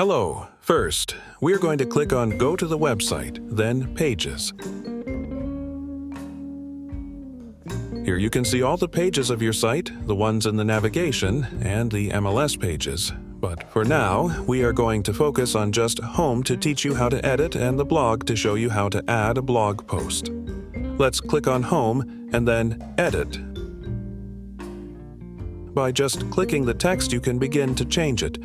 Hello. First, we're going to click on Go to the website, then Pages. Here you can see all the pages of your site, the ones in the navigation, and the MLS pages. But for now, we are going to focus on just Home to teach you how to edit and the blog to show you how to add a blog post. Let's click on Home and then Edit. By just clicking the text, you can begin to change it.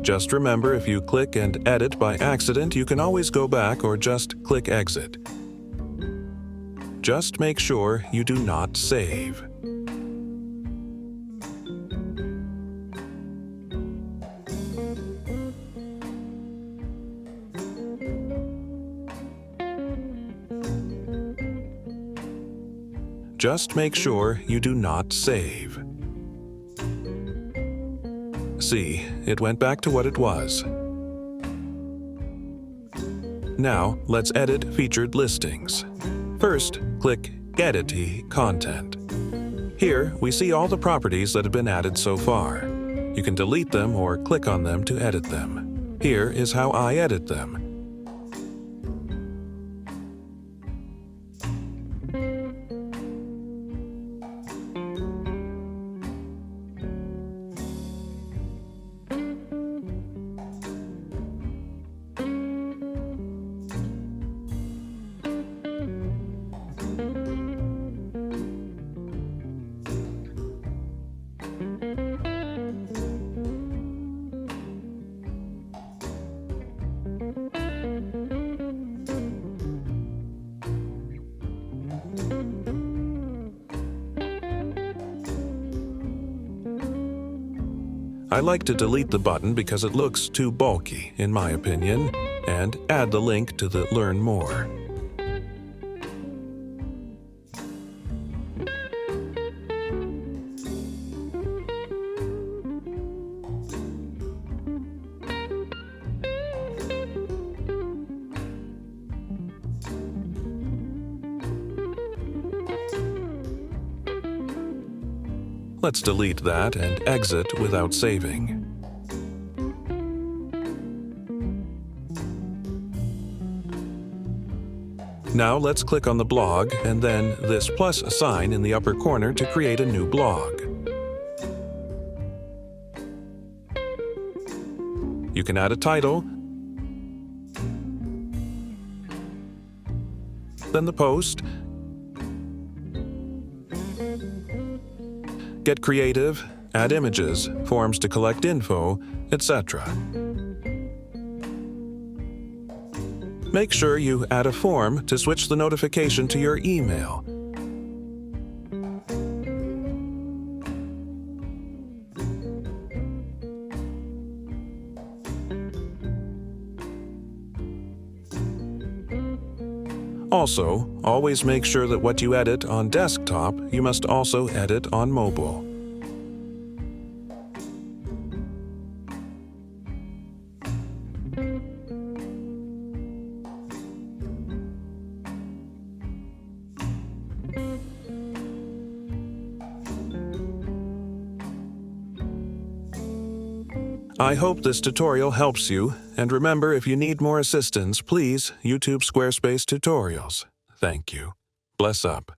Just remember, if you click and edit by accident, you can always go back or just click Exit. Just make sure you do not save. Just make sure you do not save. See, it went back to what it was. Now, let's edit featured listings. First, click Edit Content. Here, we see all the properties that have been added so far. You can delete them or click on them to edit them. Here is how I edit them. I like to delete the button because it looks too bulky, in my opinion, and add the link to the Learn More. Let's delete that and exit without saving. Now let's click on the blog and then this plus sign in the upper corner to create a new blog. You can add a title, then the post, get creative, add images, forms to collect info, etc. Make sure you add a form to switch the notification to your email. Also, always make sure that what you edit on desktop, you must also edit on mobile. I hope this tutorial helps you, and remember, if you need more assistance, please YouTube Squarespace tutorials. Thank you. Bless up.